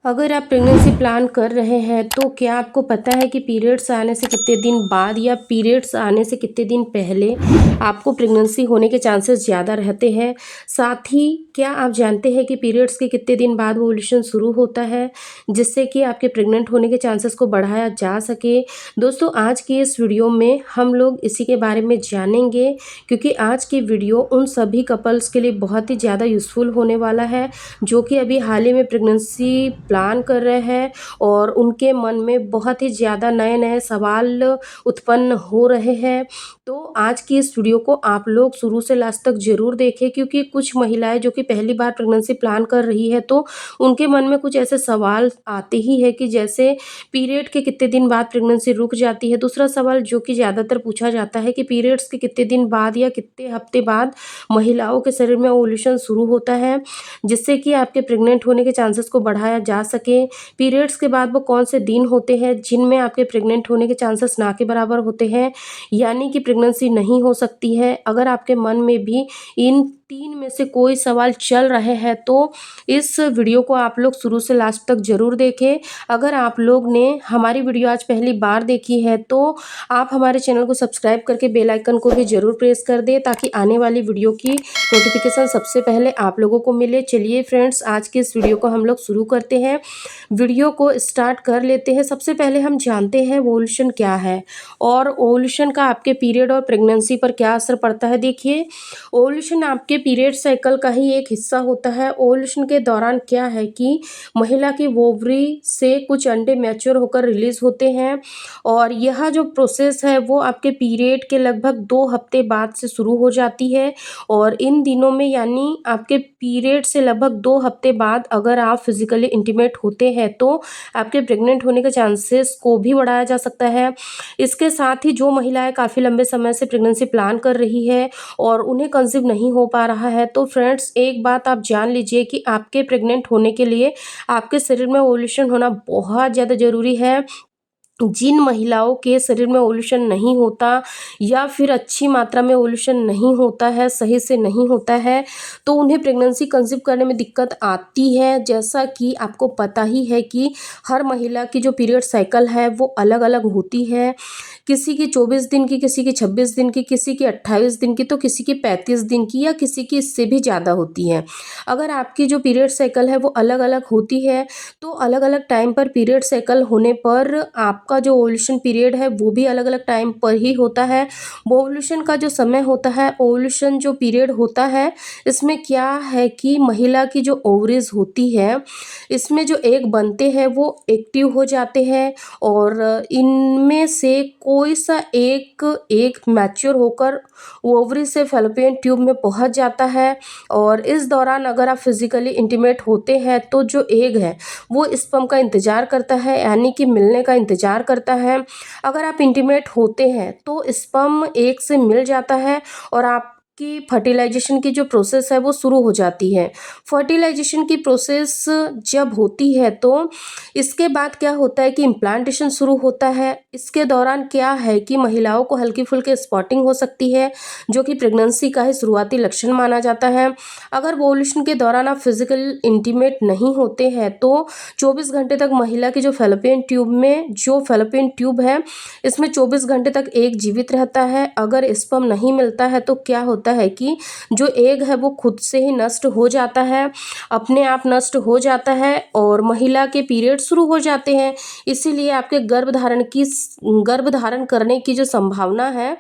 अगर आप pregnancy plan कर रहे हैं तो क्या आपको पता है कि पीरियड्स आने से कितने दिन बाद या पीरियड्स आने से कितने दिन पहले आपको प्रेगनेंसी होने के चांसेस ज़्यादा रहते हैं। साथ ही क्या आप जानते हैं कि पीरियड्स के कितने दिन बाद ओव्यूलेशन शुरू होता है, जिससे कि आपके प्रेग्नेंट होने के चांसेस को बढ़ाया जा सके। दोस्तों, आज की इस वीडियो में हम लोग इसी के बारे में जानेंगे, क्योंकि आज की वीडियो उन सभी कपल्स के लिए बहुत ही ज़्यादा यूज़फुल होने वाला है जो कि अभी हाल ही में प्रेगनेंसी प्लान कर रहे हैं और उनके मन में बहुत ही ज़्यादा नए-नए सवाल उत्पन्न हो रहे हैं। तो आज की इस वीडियो को आप लोग शुरू से लास्ट तक ज़रूर देखें, क्योंकि कुछ महिलाएं जो कि पहली बार प्रेगनेंसी प्लान कर रही है तो उनके मन में कुछ ऐसे सवाल आते ही है कि जैसे पीरियड के कितने दिन बाद प्रेगनेंसी रुक जाती है। दूसरा सवाल जो कि ज़्यादातर पूछा जाता है कि पीरियड्स के कितने दिन बाद या कितने हफ्ते बाद महिलाओं के शरीर में ओव्यूलेशन शुरू होता है, जिससे कि आपके प्रेग्नेंट होने के चांसेस को बढ़ाया जा सके। पीरियड्स के बाद वो कौन से दिन होते हैं जिनमें आपके प्रेग्नेंट होने के चांसेस ना के बराबर होते हैं, यानी कि प्रेगनेंसी नहीं हो सकती है। अगर आपके मन में भी इन 3 में से कोई सवाल चल रहे हैं तो इस वीडियो को आप लोग शुरू से लास्ट तक ज़रूर देखें। अगर आप लोग ने हमारी वीडियो आज पहली बार देखी है तो आप हमारे चैनल को सब्सक्राइब करके बेल आइकन को भी ज़रूर प्रेस कर दें, ताकि आने वाली वीडियो की नोटिफिकेशन सबसे पहले आप लोगों को मिले। चलिए फ्रेंड्स, आज की इस वीडियो को हम लोग शुरू करते हैं। वीडियो को स्टार्ट कर लेते हैं। सबसे पहले हम जानते हैं ओव्यूलेशन क्या है और ओव्यूलेशन का आपके पीरियड और प्रेगनेंसी पर क्या असर पड़ता है। देखिए, ओव्यूलेशन आपके पीरियड साइकिल का ही एक हिस्सा होता है। ओव्यूलेशन के दौरान क्या है कि महिला की ओवरी से कुछ अंडे मैच्योर होकर रिलीज होते हैं और यह जो प्रोसेस है वो आपके पीरियड के लगभग 2 हफ्ते बाद से शुरू हो जाती है। और इन दिनों में, यानी आपके पीरियड से लगभग 2 हफ्ते बाद अगर आप फिजिकली इंटीमेट होते हैं तो आपके प्रेग्नेंट होने के चांसेस को भी बढ़ाया जा सकता है। इसके साथ ही जो महिलाएं काफ़ी लंबे समय से प्रेगनेंसी प्लान कर रही है और उन्हें कंसीव नहीं हो पा रहा है, तो फ्रेंड्स एक बात आप जान लीजिए कि आपके प्रेग्नेंट होने के लिए आपके शरीर में ओव्यूलेशन होना बहुत ज़्यादा ज़रूरी है। जिन महिलाओं के शरीर में ओव्यूलेशन नहीं होता या फिर अच्छी मात्रा में ओव्यूलेशन नहीं होता है, सही से नहीं होता है, तो उन्हें प्रेगनेंसी कंसीव करने में दिक्कत आती है। जैसा कि आपको पता ही है कि हर महिला की जो पीरियड साइकिल है वो अलग अलग होती है। किसी की 24 दिन की, किसी की 26 दिन की, किसी की 28 दिन की, तो किसी की 35 दिन की या किसी की इससे भी ज़्यादा होती है। अगर आपकी जो पीरियड साइकिल है वो अलग अलग होती है तो अलग अलग टाइम पर पीरियड साइकिल होने पर आपका जो ओव्यूलेशन पीरियड है वो भी अलग अलग टाइम पर ही होता है। ओव्यूलेशन का जो समय होता है, ओव्यूलेशन जो पीरियड होता है, इसमें क्या है कि महिला की जो ओवरीज होती है, इसमें जो एग बनते हैं वो एक्टिव हो जाते हैं और इनमें से कोई सा एक मैच्योर होकर ओवरी से फैलोपियन ट्यूब में पहुंच जाता है। और इस दौरान अगर आप फिजिकली इंटीमेट होते हैं तो जो एग है वो स्पर्म का इंतज़ार करता है, यानी कि मिलने का इंतज़ार करता है। अगर आप इंटीमेट होते हैं तो स्पर्म एग से मिल जाता है और आपकी फर्टिलाइजेशन की जो प्रोसेस है वो शुरू हो जाती है। फर्टिलाइजेशन की प्रोसेस जब होती है तो इसके बाद क्या होता है कि इम्प्लांटेशन शुरू होता है। इसके दौरान क्या है कि महिलाओं को हल्की फुल्की स्पॉटिंग हो सकती है, जो कि प्रेगनेंसी का ही शुरुआती लक्षण माना जाता है। अगर ओव्यूलेशन के दौरान आप फिजिकल इंटीमेट नहीं होते हैं तो 24 घंटे तक महिला की जो फैलोपियन ट्यूब है, इसमें 24 घंटे तक एग जीवित रहता है। अगर स्पर्म नहीं मिलता है तो क्या होता है कि जो एग है वो खुद से ही नष्ट हो जाता है, अपने आप नष्ट हो जाता है और महिला के पीरियड शुरू हो जाते हैं। इसीलिए आपके गर्भधारण करने की जो संभावना है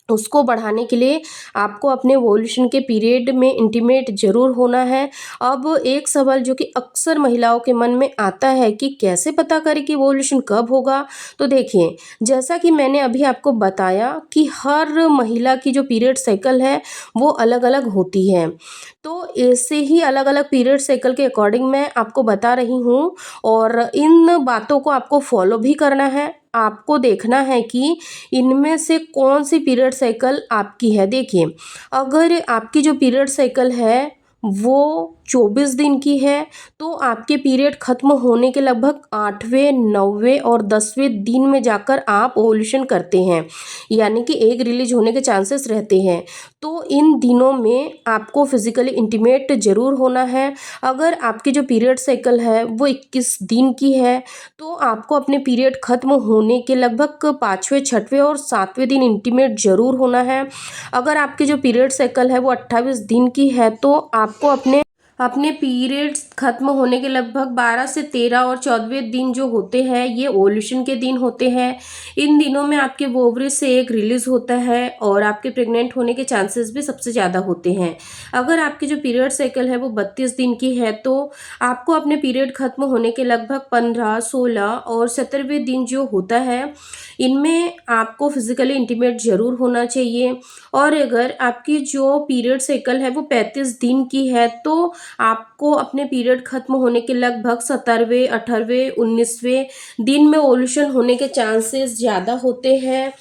उसको बढ़ाने के लिए आपको अपने ओव्यूलेशन के पीरियड में इंटीमेट ज़रूर होना है। अब एक सवाल जो कि अक्सर महिलाओं के मन में आता है कि कैसे पता करें कि ओव्यूलेशन कब होगा। तो देखिए, जैसा कि मैंने अभी आपको बताया कि हर महिला की जो पीरियड साइकिल है वो अलग अलग होती है, तो ऐसे ही अलग अलग पीरियड साइकिल के अकॉर्डिंग मैं आपको बता रही हूँ और इन बातों को आपको फॉलो भी करना है। आपको देखना है कि इनमें से कौन सी पीरियड साइकिल आपकी है। देखिए, अगर आपकी जो पीरियड साइकिल है वो 24 दिन की है तो आपके पीरियड खत्म होने के लगभग 8वें, 9वें और 10वें दिन में जाकर आप ओव्यूलेशन करते हैं, यानी कि एग रिलीज होने के चांसेस रहते हैं। तो इन दिनों में आपको फिजिकली इंटीमेट ज़रूर होना है। अगर आपकी जो पीरियड साइकिल है वो 21 दिन की है तो आपको अपने पीरियड खत्म होने के लगभग 5वें, 6वें और 7वें दिन इंटीमेट ज़रूर होना है। अगर आपकी जो पीरियड साइकिल है वो 28 दिन की है तो आपको अपने पीरियड्स खत्म होने के लगभग 12 से 13 और 14वें दिन जो होते हैं ये ओव्यूलेशन के दिन होते हैं। इन दिनों में आपके ओवरी से एग रिलीज होता है और आपके प्रेग्नेंट होने के चांसेस भी सबसे ज़्यादा होते हैं। अगर आपकी जो पीरियड साइकिल है वो 32 दिन की है तो आपको अपने पीरियड खत्म होने के लगभग 15, 16 और 17वें दिन जो होता है इनमें आपको फिजिकली इंटीमेट ज़रूर होना चाहिए। और अगर आपकी जो पीरियड साइकिल है वो 35 दिन की है तो आपको अपने पीरियड खत्म होने के लगभग 17वें, 18वें, 19वें दिन में ओव्यूलेशन होने के चांसेस ज़्यादा होते हैं।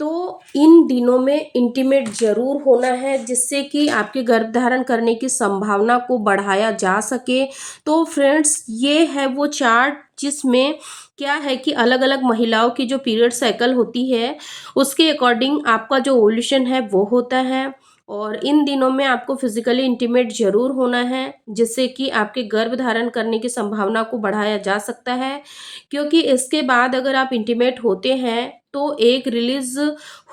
तो इन दिनों में इंटीमेट ज़रूर होना है जिससे कि आपके गर्भधारण करने की संभावना को बढ़ाया जा सके। तो फ्रेंड्स ये है वो चार्ट जिसमें क्या है कि अलग अलग महिलाओं की जो पीरियड साइकिल होती है उसके अकॉर्डिंग आपका जो ओव्यूलेशन है वो होता है। और इन दिनों में आपको फिजिकली इंटीमेट ज़रूर होना है जिससे कि आपके गर्भ धारण करने की संभावना को बढ़ाया जा सकता है, क्योंकि इसके बाद अगर आप इंटीमेट होते हैं तो एग रिलीज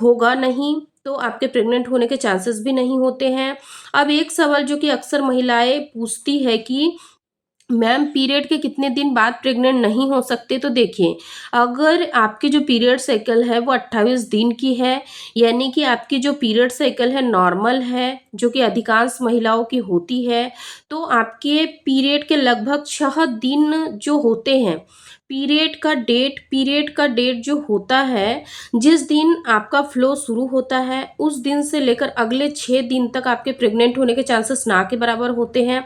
होगा नहीं तो आपके प्रेग्नेंट होने के चांसेस भी नहीं होते हैं। अब एक सवाल जो कि अक्सर महिलाएं पूछती है कि मैम पीरियड के कितने दिन बाद प्रेग्नेंट नहीं हो सकते? तो देखिए, अगर आपकी जो पीरियड साइकिल है वो 28 दिन की है, यानी कि आपकी जो पीरियड साइकिल है नॉर्मल है, जो कि अधिकांश महिलाओं की होती है, तो आपके पीरियड के लगभग 6 दिन जो होते हैं, पीरियड का डेट जो होता है, जिस दिन आपका फ्लो शुरू होता है, उस दिन से लेकर अगले 6 दिन तक आपके प्रेग्नेंट होने के चांसेस ना के बराबर होते हैं।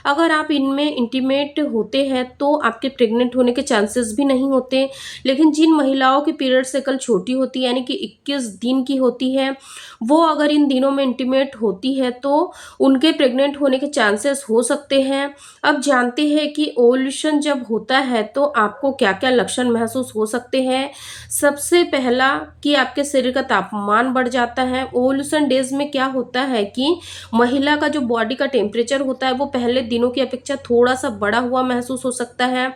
अगर आप इनमें इंटीमेट होते हैं तो आपके प्रेग्नेंट होने के चांसेस भी नहीं होते। लेकिन जिन महिलाओं की पीरियड साइकिल छोटी होती है यानी कि 21 दिन की होती है, वो अगर इन दिनों में इंटीमेट होती है तो उनके प्रेग्नेंट होने के चांसेस हो सकते हैं। अब जानते हैं कि ओव्यूलेशन जब होता है तो आपको क्या-क्या लक्षण महसूस हो सकते हैं। सबसे पहला कि आपके शरीर का तापमान बढ़ जाता है। ओव्यूलेशन डेज़ में क्या होता है कि महिला का जो बॉडी का टेम्परेचर होता है वो पहले दिनों की अपेक्षा थोड़ा-सा बढ़ा हुआ महसूस हो सकता है।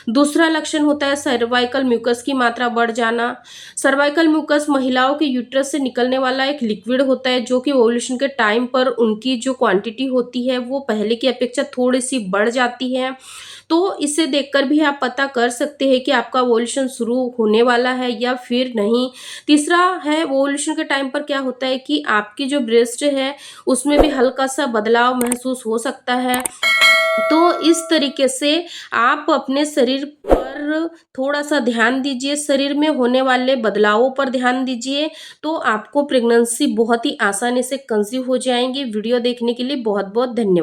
दूसरा लक्षण होता है सर्वाइकल म्यूकस की मात्रा बढ़ जाना। सर्वाइकल म्यूकस महिलाओं के यूट्रस से निकलने वाला एक लिक्विड होता है जो कि ओव्यूलेशन के टाइम पर उनकी जो क्वांटिटी होती है वो पहले की अपेक्षा थोड़ी-सी बढ़ जाती है। तो इसे देखकर भी आप पता कर सकते हैं कि आपका ओव्यूलेशन शुरू होने वाला है या फिर नहीं। तीसरा है ओव्यूलेशन के टाइम पर क्या होता है कि आपकी जो ब्रेस्ट है उसमें भी हल्का-सा बदलाव महसूस हो सकता है। तो इस तरीके से आप अपने शरीर पर थोड़ा-सा ध्यान दीजिए, शरीर में होने वाले बदलावों पर ध्यान दीजिए, तो आपको प्रेगनेंसी बहुत ही आसानी से कंसीव हो जाएँगी। वीडियो देखने के लिए बहुत-बहुत धन्यवाद।